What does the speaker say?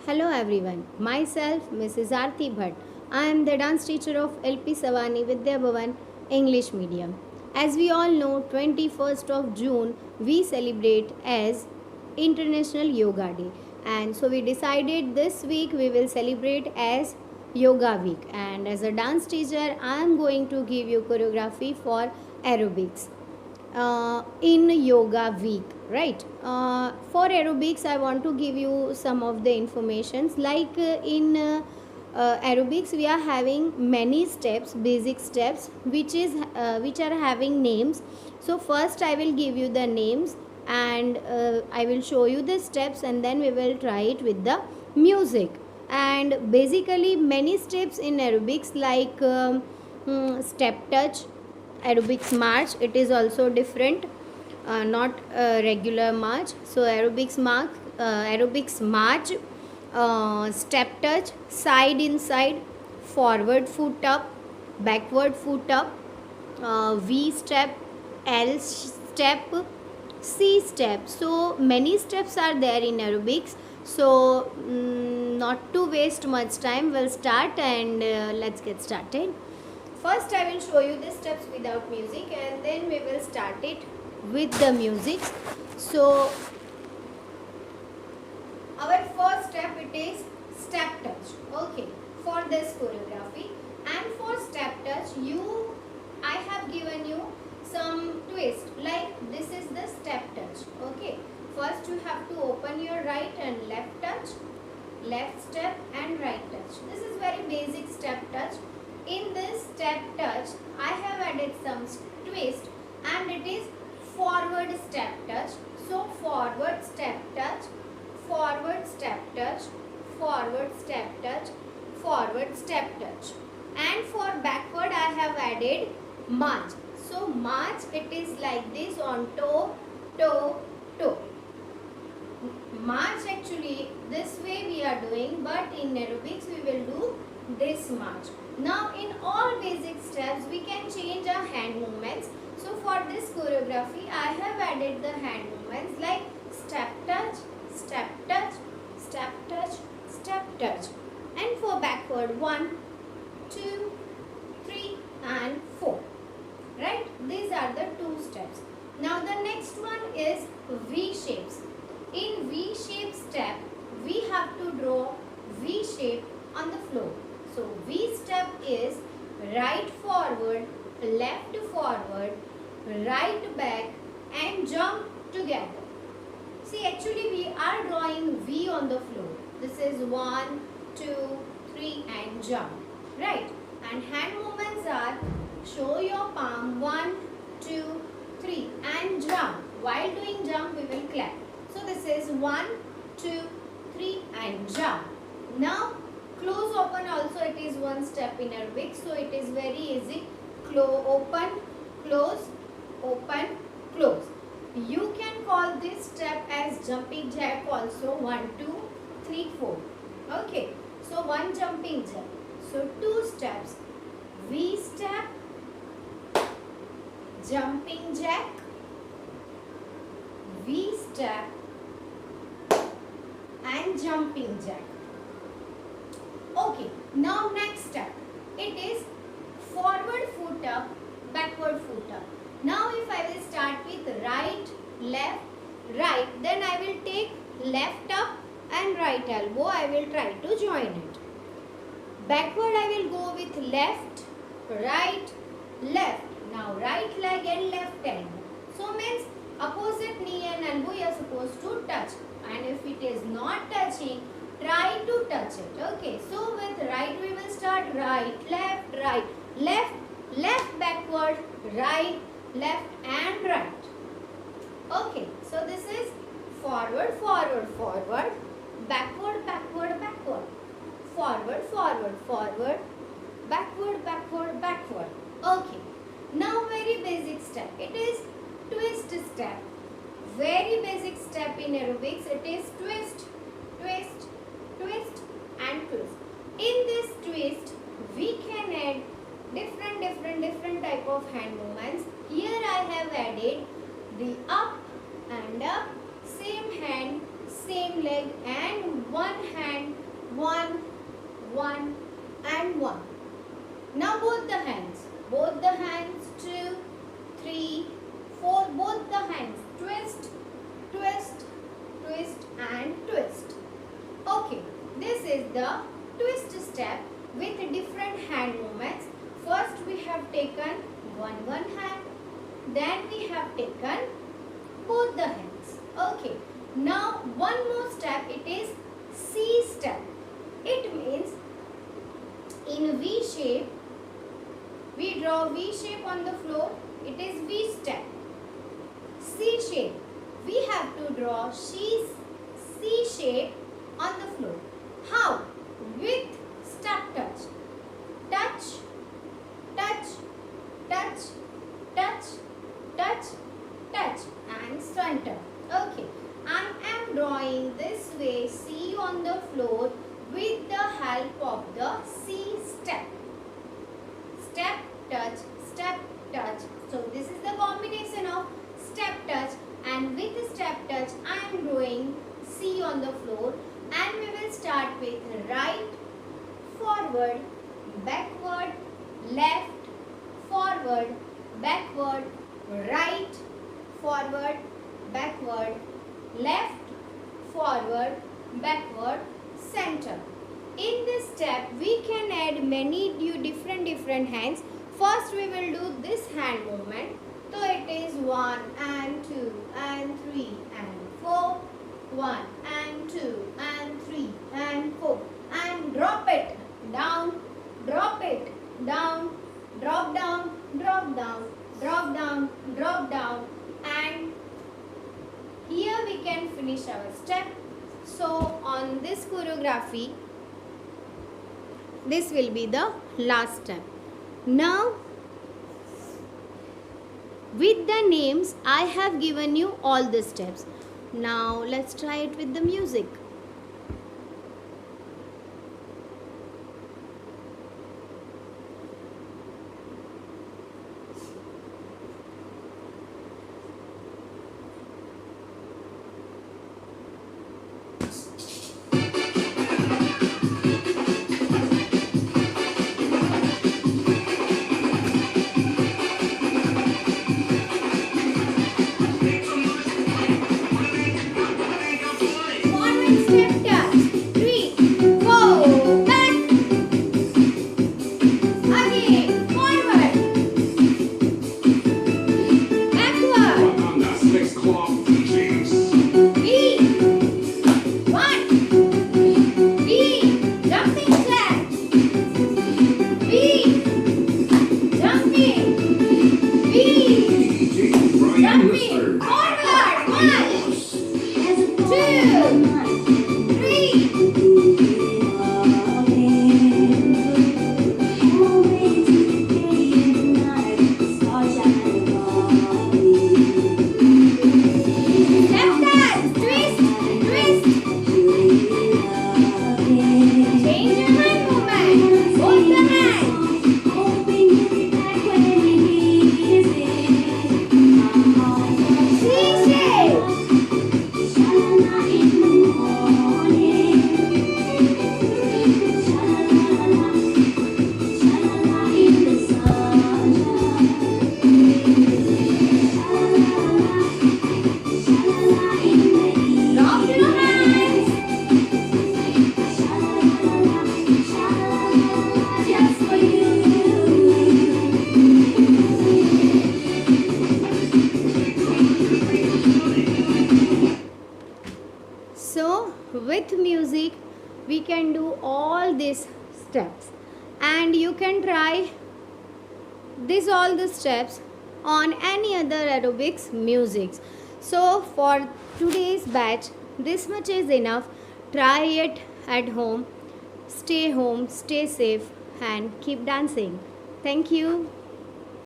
Hello everyone, myself Mrs. Aarti Bhatt. I am the dance teacher of LP Savani Vidya Bhavan English Medium. As we all know, 21st of June we celebrate as International Yoga Day. And so we decided this week we will celebrate as Yoga Week. And as a dance teacher, I am going to give you choreography for aerobics in yoga week, right? For aerobics I want to give you some of the informations like in aerobics we are having many steps, basic steps which are having names. So first I will give you the names and I will show you the steps and then we will try it with the music. And basically many steps in aerobics like step touch, aerobics march, it is also different, not regular march. So aerobics march, step touch, side inside, forward foot up, backward foot up, V step, L step, C step. So many steps are there in aerobics. So not to waste much time, we'll start and let's get started. First, I will show you the steps without music and then we will start it with the music. So, our first step it is step touch. Okay, for this choreography and for step touch, I have given you some twist like this is the step touch. Okay, first you have to open your right and left touch, left step and right touch. This is very basic step touch. In this step touch, I have added some twist and it is forward step touch. So forward step touch, forward step touch, forward step touch, forward step touch. And for backward I have added march. So march it is like this on toe, toe, toe. March actually this way we are doing, but in aerobics we will do this march. Now in all basic steps we can change our hand movements. So for this choreography I have added the hand movements like step touch, step touch, step touch, step touch. And for backward 1, 2, 3 and 4. Right? These are the two steps. Now the next one is V shapes. In V shape step we have to draw V shape on the floor. So V step is right forward, left forward, right back and jump together. See actually we are drawing V on the floor. This is 1, 2, 3 and jump. Right? And hand movements are show your palm 1, 2, 3 and jump. While doing jump we will clap. So this is 1, 2, 3 and jump. Now close open also it is one step in aerobics, so it is very easy. Open, close, open, close. You can call this step as jumping jack also 1, 2, 3, 4. Okay, so one jumping jack. So two steps. V step, jumping jack, V step and jumping jack. Okay, now next step. It is forward foot up, backward foot up. Now if I will start with right, left, right, then I will take left up and right elbow. I will try to join it. Backward I will go with left, right, left. Now right leg and left elbow. So means opposite knee and elbow you are supposed to touch. And if it is not touching, try to touch it. Okay, so with right we will start right, left, left, backward, right, left and right. Okay, so this is forward, forward, forward, backward, backward, backward, forward, forward, forward, backward, backward, backward. Okay, now very basic step. It is twist step. Very basic step in aerobics. It is twist, twist, twist and twist. In this twist we can add different type of hand movements. Here I have added the up and up, same hand, same leg and one hand, one, one, and one. Now both the hands, 2, 3, 4, both the hands, twist, twist, twist and twist. Okay, this is the twist step with different hand movements. First we have taken one hand, then we have taken both the hands. Okay, now one more step, it is C step. It means in V shape, we draw V shape on the floor, it is V step. C shape, we have to draw C shape on the floor. How? With step touch. Touch, touch, touch, touch, touch, touch and center. Okay, I am drawing this way C on the floor with the help of the C step. Step, touch, step, touch. So this is the combination of step touch, and with step touch I am drawing C on the floor, and we will start with right, forward, backward, left, forward, backward, right, forward, backward, left, forward, backward, center. In this step we can add many different hands. First we will do this hand movement. So it is 1 and 2 and 3 and 4. 1 and 2 and 3 and 4. And drop it down, drop it down, drop down, drop down, drop down, drop down, and here we can finish our step. So on this choreography, this will be the last step. Now with the names I have given you all the steps. Now let's try it with the music. With music we can do all these steps, and you can try all the steps on any other aerobics music. So for today's batch this much is enough. Try it at home, stay safe and keep dancing. Thank you.